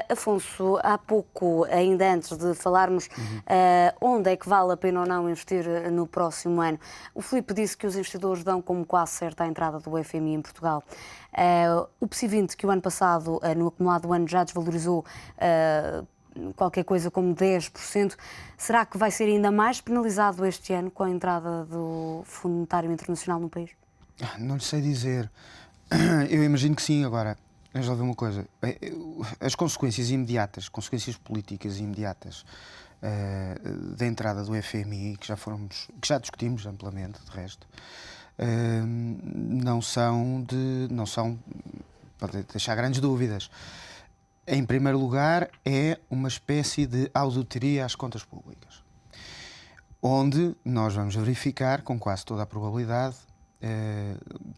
Afonso, há pouco, ainda antes de falarmos onde é que vale a pena ou não investir no próximo ano, o Filipe disse que os investidores dão como quase certa a entrada do FMI em Portugal. O PSI 20, que o ano passado, no acumulado do ano, já desvalorizou qualquer coisa como 10%, será que vai ser ainda mais penalizado este ano com a entrada do Fundo Monetário Internacional no país? Não lhe sei dizer. Eu imagino que sim. Agora, vamos lá ver uma coisa. As consequências imediatas, consequências políticas imediatas da entrada do FMI, que já discutimos amplamente, de resto, não são para deixar grandes dúvidas. Em primeiro lugar, é uma espécie de auditoria às contas públicas, onde nós vamos verificar, com quase toda a probabilidade,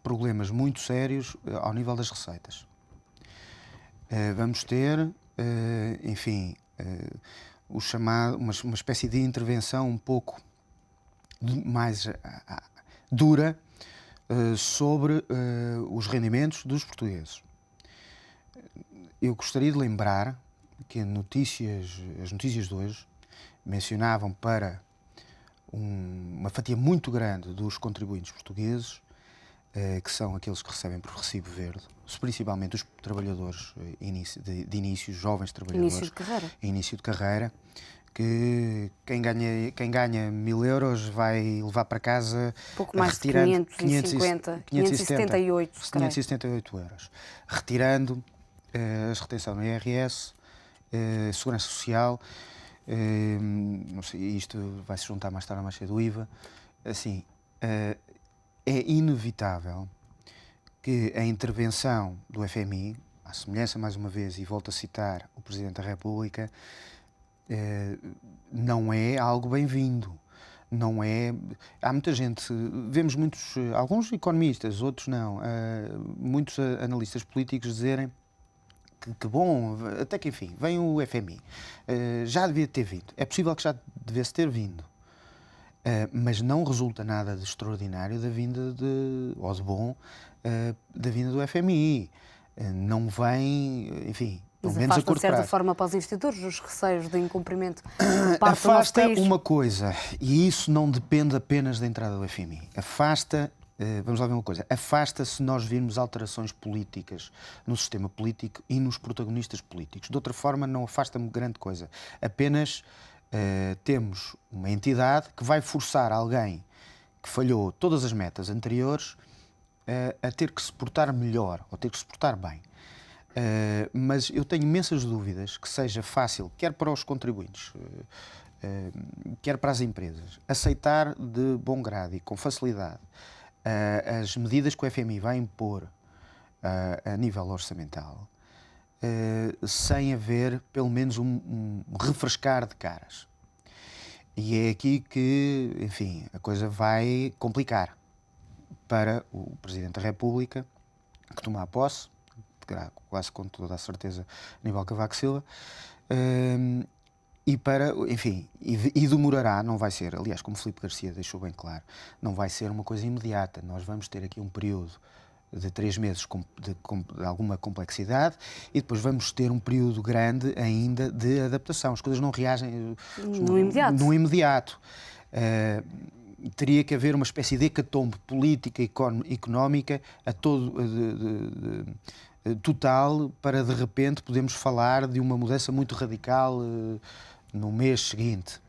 problemas muito sérios ao nível das receitas. Vamos ter, enfim, o chamado, uma espécie de intervenção um pouco mais dura sobre os rendimentos dos portugueses. Eu gostaria de lembrar que as notícias de hoje mencionavam para uma fatia muito grande dos contribuintes portugueses, que são aqueles que recebem por recibo verde, principalmente os trabalhadores de início, jovens trabalhadores. Início de carreira, que quem ganha 1.000 euros vai levar para casa pouco mais de 578 euros, retirando a retenção no IRS, Segurança Social. Não sei, isto vai se juntar mais tarde ou mais cedo, o IVA. Assim, é inevitável que a intervenção do FMI, à semelhança, mais uma vez, e volto a citar o Presidente da República, não é algo bem-vindo. Não é. Há muita gente, vemos alguns economistas, outros não, muitos analistas políticos dizerem que bom, até que enfim, vem o FMI. Já devia ter vindo. É possível que já devesse ter vindo. Mas não resulta nada de extraordinário da vinda ou de bom da vinda do FMI. Não vem, enfim, pelo menos a curto prazo. Mas afasta de certa forma para os investidores os receios de incumprimento por parte do nosso Afasta país. uma coisa, e isso não depende apenas da entrada do FMI. Vamos lá ver uma coisa, afasta se nós virmos alterações políticas no sistema político e nos protagonistas políticos. De outra forma, não afasta-me grande coisa. Apenas temos uma entidade que vai forçar alguém que falhou todas as metas anteriores a ter que se portar melhor, ou ter que se portar bem. Mas eu tenho imensas dúvidas que seja fácil, quer para os contribuintes, quer para as empresas, aceitar de bom grado e com facilidade as medidas que o FMI vai impor a nível orçamental, sem haver pelo menos um refrescar de caras. E é aqui que, enfim, a coisa vai complicar para o Presidente da República, que tomar posse, quase com toda a certeza, Aníbal Cavaco Silva, e demorará, não vai ser, aliás, como Filipe Garcia deixou bem claro, não vai ser uma coisa imediata. Nós vamos ter aqui um período de 3 meses de alguma complexidade e depois vamos ter um período grande ainda de adaptação. As coisas não reagem no imediato. Teria que haver uma espécie de hecatombe política e económica total para, de repente, podermos falar de uma mudança muito radical no mês seguinte,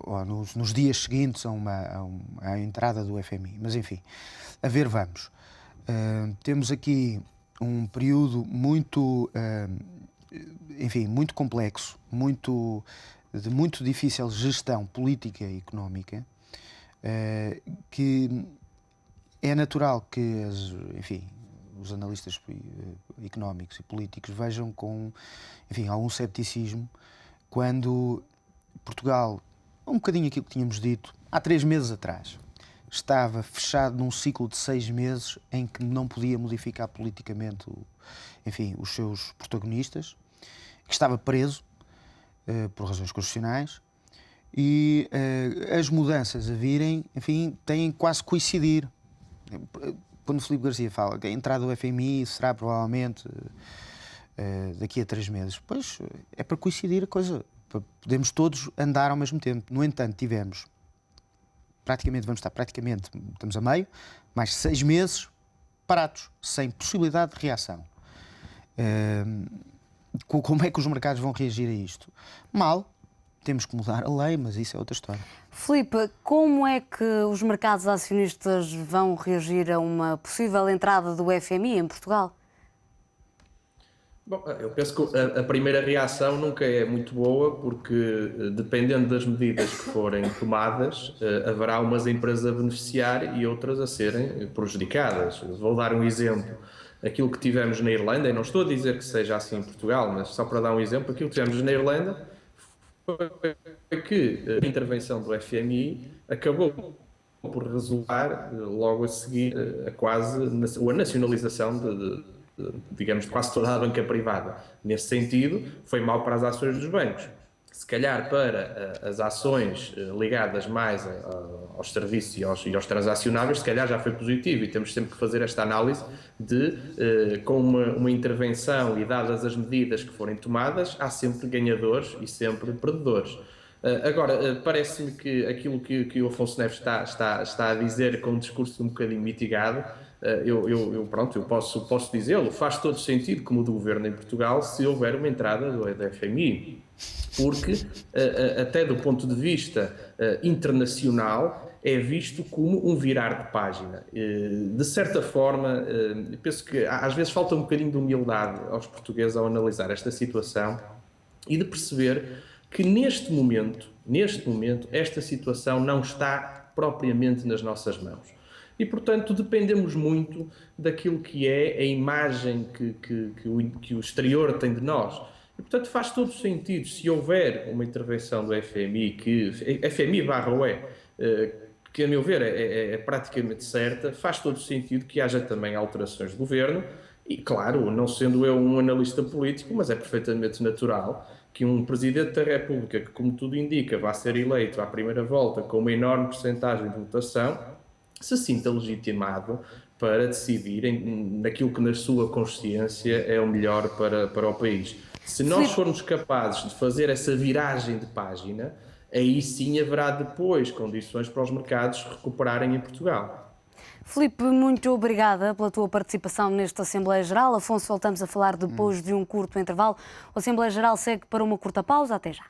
ou nos dias seguintes à entrada do FMI. Mas, enfim, a ver, vamos. Temos aqui um período muito complexo, de muito difícil gestão política e económica, que é natural que os analistas económicos e políticos vejam com, algum cepticismo quando Portugal, um bocadinho aquilo que tínhamos dito há 3 meses atrás, estava fechado num ciclo de 6 meses em que não podia modificar politicamente, os seus protagonistas, que estava preso por razões constitucionais, e as mudanças a virem, têm quase que coincidir. quando o Filipe Garcia fala que a entrada do FMI será provavelmente daqui a 3 meses, pois é para coincidir a coisa, para podemos todos andar ao mesmo tempo. No entanto, estamos a meio, mais 6 meses parados, sem possibilidade de reação. Como é que os mercados vão reagir a isto? Mal, temos que mudar a lei, mas isso é outra história. Filipe, como é que os mercados acionistas vão reagir a uma possível entrada do FMI em Portugal? Bom, eu penso que a primeira reação nunca é muito boa, porque dependendo das medidas que forem tomadas, haverá umas empresas a beneficiar e outras a serem prejudicadas. Vou dar um exemplo. Aquilo que tivemos na Irlanda, e não estou a dizer que seja assim em Portugal, mas só para dar um exemplo, aquilo que tivemos na Irlanda foi que a intervenção do FMI acabou por resultar, logo a seguir, a nacionalização digamos, quase toda a banca privada. Nesse sentido, foi mau para as ações dos bancos. Se calhar para as ações ligadas mais aos serviços e aos transacionáveis, se calhar já foi positivo, e temos sempre que fazer esta análise de, com uma intervenção e dadas as medidas que forem tomadas, há sempre ganhadores e sempre perdedores. Agora, parece-me que aquilo que o Afonso Neves está a dizer com um discurso um bocadinho mitigado, eu posso dizê-lo, faz todo sentido, como o do Governo em Portugal, se houver uma entrada do FMI, porque até do ponto de vista internacional é visto como um virar de página. De certa forma, penso que às vezes falta um bocadinho de humildade aos portugueses ao analisar esta situação e de perceber que neste momento, esta situação não está propriamente nas nossas mãos. E, portanto, dependemos muito daquilo que é a imagem que o exterior tem de nós. E, portanto, faz todo sentido, se houver uma intervenção do FMI, FMI/UE, que, a meu ver, é praticamente certa, faz todo sentido que haja também alterações de governo. E, claro, não sendo eu um analista político, mas é perfeitamente natural que um Presidente da República, que, como tudo indica, vai ser eleito à primeira volta com uma enorme percentagem de votação, se sinta legitimado para decidir naquilo que na sua consciência é o melhor para o país. Se nós formos capazes de fazer essa viragem de página, aí sim haverá depois condições para os mercados recuperarem em Portugal. Filipe, muito obrigada pela tua participação nesta Assembleia Geral. Afonso, voltamos a falar depois de um curto intervalo. A Assembleia Geral segue para uma curta pausa. Até já.